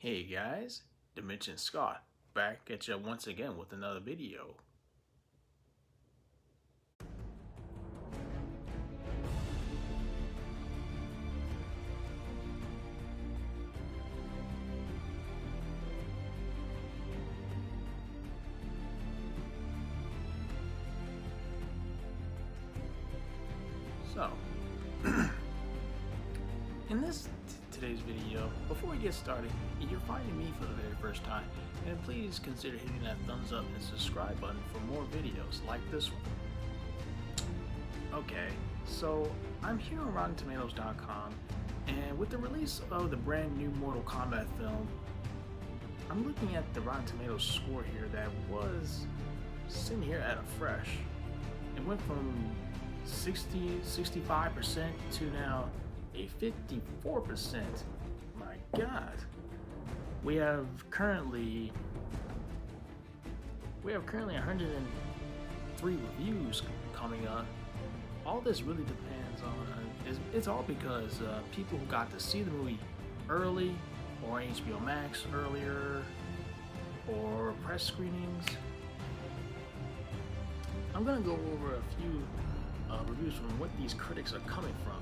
Hey guys, Dimension Scott, back at you once again with another video. So, in today's video, before we get started, if you're finding me for the very first time, then please consider hitting that thumbs up and subscribe button for more videos like this one. Okay, so I'm here on RottenTomatoes.com, and with the release of the brand new Mortal Kombat film, I'm looking at the Rotten Tomatoes score here that was sitting here at a fresh. It went from 65% to now a 54%. My God. We have currently 103 reviews coming up. All this really depends on it's all because people who got to see the movie early, or HBO Max earlier, or press screenings. I'm gonna go over a few reviews from what these critics are coming from.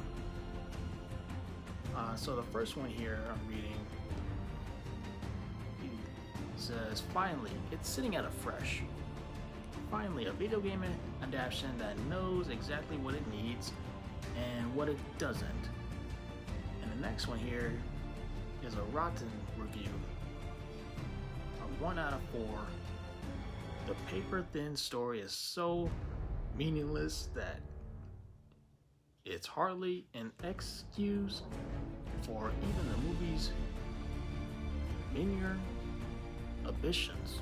So the first one here I'm reading says, "Finally, it's sitting at a fresh. Finally, a video game adaptation that knows exactly what it needs and what it doesn't." And the next one here is a rotten review. A 1 out of 4. The paper-thin story is so meaningless that it's hardly an excuse for even the movie's meaner ambitions.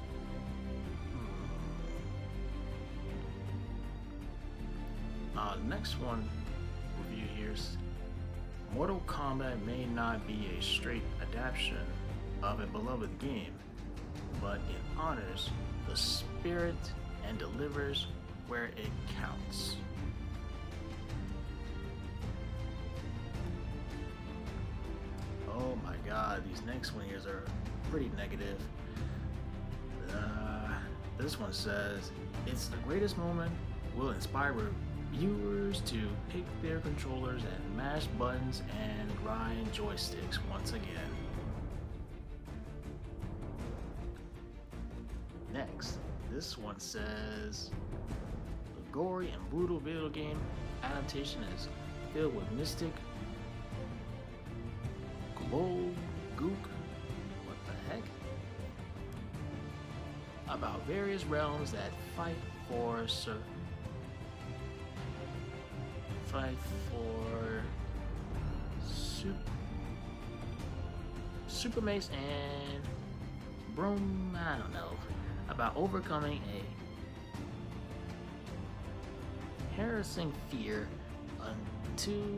Next one review here's, "Mortal Kombat may not be a straight adaptation of a beloved game, but it honors the spirit and delivers where it counts." Oh my God, these next one here are pretty negative. This one says, "It's the greatest moment, will inspire viewers to pick their controllers and mash buttons and grind joysticks once again." Next, this one says, "The gory and brutal video game adaptation is filled with mystic gook, what the heck, about various realms that fight for super mace and broom, I don't know, about overcoming a harassing fear until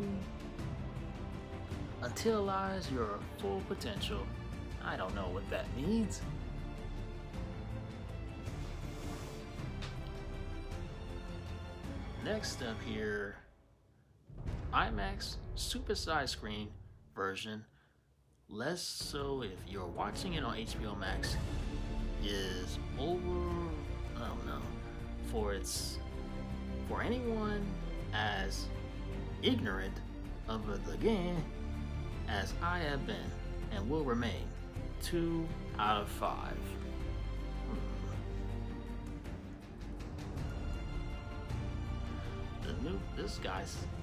realize your full potential." I don't know what that means. Next up here, IMAX supersized screen version, less so if you're watching it on HBO Max, is over, I don't know, for anyone as ignorant of the game as I have been and will remain. 2 out of 5.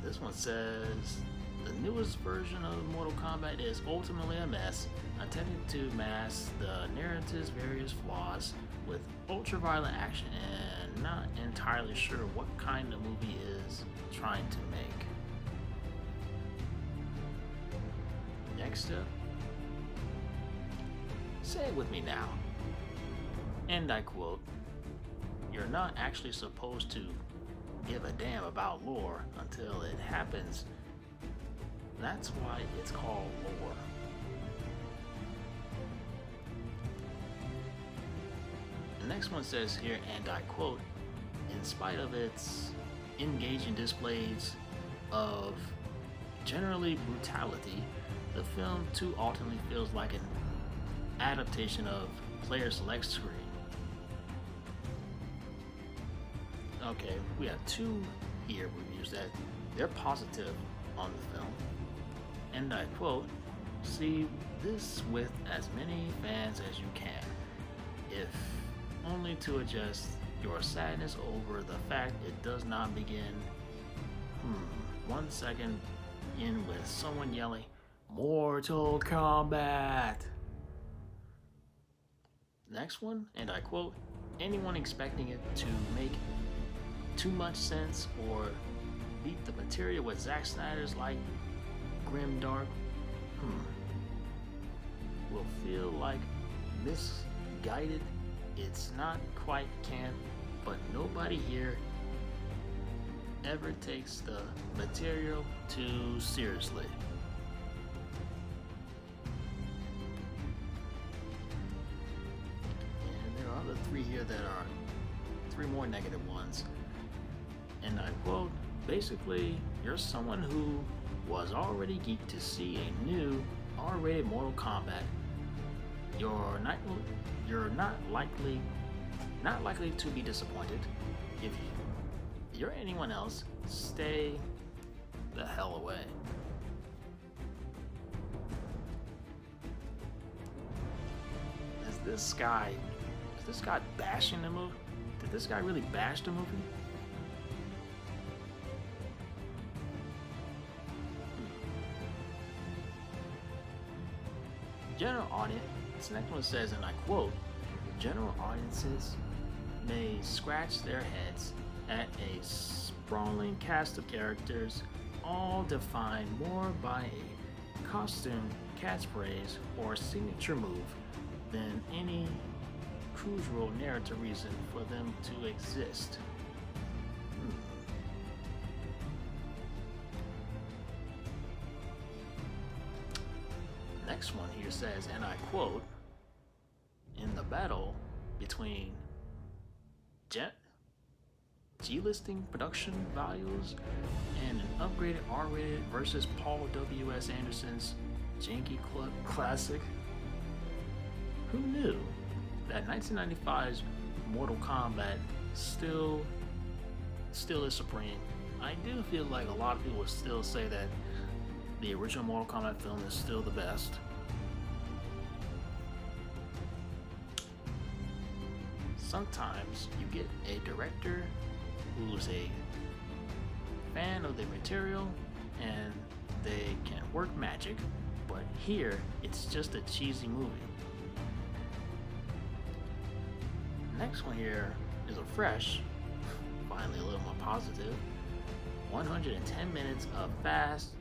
This one says, "The newest version of Mortal Kombat is ultimately a mess, attempting to mask the narrative's various flaws with ultra-violent action, and not entirely sure what kind of movie is trying to make." Next up, "Say it with me now," and I quote, "You're not actually supposed to give a damn about lore until it happens. That's why it's called lore." The next one says here, and I quote, "In spite of its engaging displays of generally brutality, the film too ultimately feels like an adaptation of player select screen. Okay, we have two here reviews that they're positive on the film. And I quote, "See this with as many fans as you can, if only to adjust your sadness over the fact it does not begin 1 second in with someone yelling, 'Mortal Kombat!'" Next one, and I quote, "Anyone expecting it to make too much sense or beat the material with Zack Snyder's like grim dark will feel like misguided. It's not quite camp, but nobody here ever takes the material too seriously." And there are other three here that are three more negative ones. And I quote, "Basically, you're someone who was already geeked to see a new R-rated Mortal Kombat. You're not likely to be disappointed. If you're anyone else, stay the hell away." Is this guy bashing the movie? Did this guy really bash the movie? General audience, this next one says, and I quote, "General audiences may scratch their heads at a sprawling cast of characters, all defined more by a costume, catchphrase, or signature move than any crucial narrative reason for them to exist." Next one here says, and I quote, "In the battle between G-listing production values and an upgraded R-rated versus Paul W.S. Anderson's janky classic, who knew that 1995's Mortal Kombat still is supreme?" I do feel like a lot of people would still say that the original Mortal Kombat film is still the best. Sometimes you get a director who's a fan of the material and they can work magic, but here it's just a cheesy movie. Next one here is a fresh, finally a little more positive, 110 minutes of fast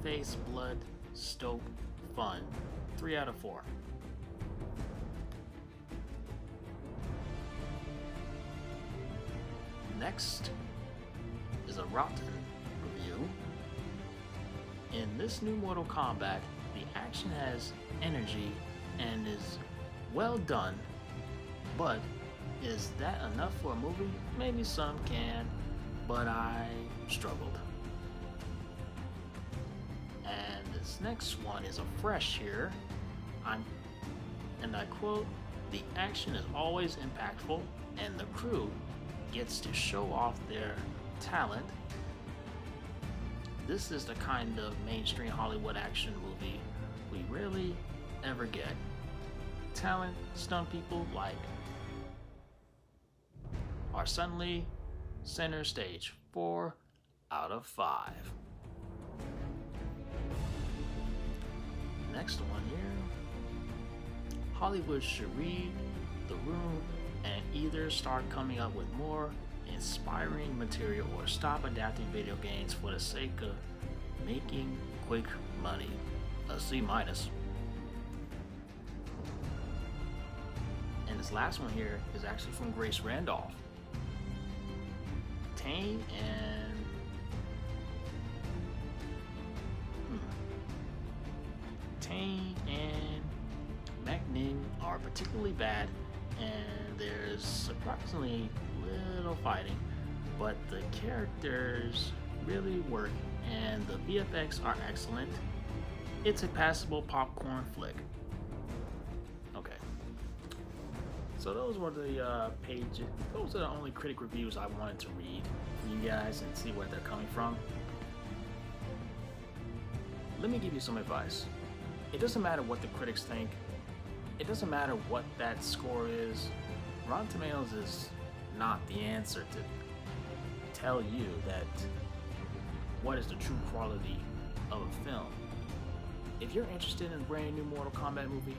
face, blood, stoked fun. 3 out of 4. Next is a rotten review. In this new Mortal Kombat, the action has energy and is well done, but is that enough for a movie? Maybe some can, but I struggled. And this next one is a fresh here. And I quote, "The action is always impactful and the crew gets to show off their talent. This is the kind of mainstream Hollywood action movie we rarely ever get. Talent stunt people like are suddenly center stage. 4 out of 5. Next one here. Hollywood should read the room and either start coming up with more inspiring material or stop adapting video games for the sake of making quick money. A C-. And this last one here is actually from Grace Randolph. Tane and McNing are particularly bad, and there's surprisingly little fighting, but the characters really work and the VFX are excellent. It's a passable popcorn flick. So those were the pages. Those are the only critic reviews I wanted to read for you guys and see where they're coming from. Let me give you some advice. It doesn't matter what the critics think. It doesn't matter what that score is. Rotten Tomatoes is not the answer to tell you that what is the true quality of a film. If you're interested in a brand new Mortal Kombat movie,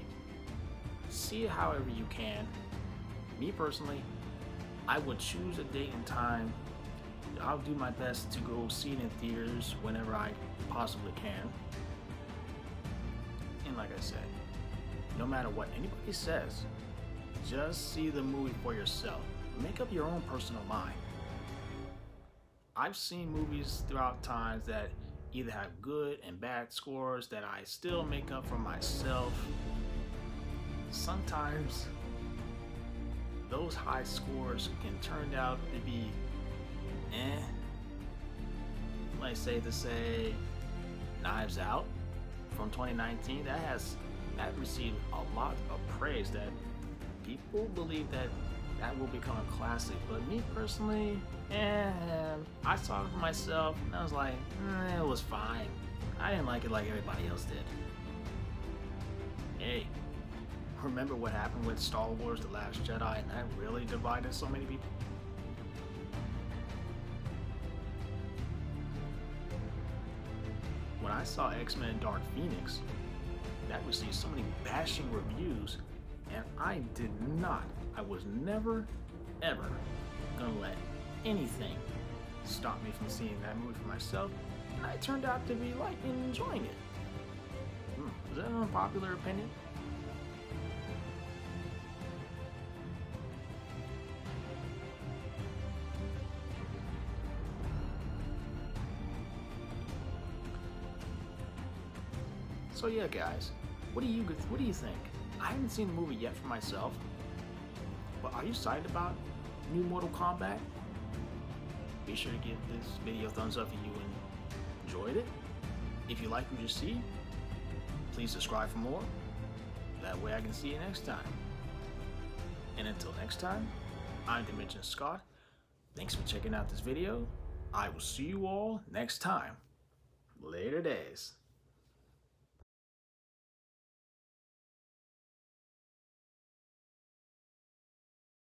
see it however you can. Me personally, I would choose a date and time. I'll do my best to go see it in theaters whenever I possibly can. And like I said, no matter what anybody says, just see the movie for yourself. Make up your own personal mind. I've seen movies throughout times that either have good and bad scores that I still make up for myself. Sometimes those high scores can turn out to be Might say to say Knives Out from 2019 that received a lot of praise, that people believe that will become a classic. But me personally, I saw it for myself and I was like, it was fine. I didn't like it like everybody else did. Hey, remember what happened with Star Wars The Last Jedi, and that really divided so many people? When I saw X-Men Dark Phoenix, that received so many bashing reviews, and I was never, ever gonna let anything stop me from seeing that movie for myself, and I turned out to be liking and enjoying it. Is that an unpopular opinion? So yeah, guys, what do you think? I haven't seen the movie yet for myself, but are you excited about new Mortal Kombat? Be sure to give this video a thumbs up if you enjoyed it. If you like what you see, please subscribe for more. That way I can see you next time. And until next time, I'm Dimension Scott. Thanks for checking out this video. I will see you all next time. Later days.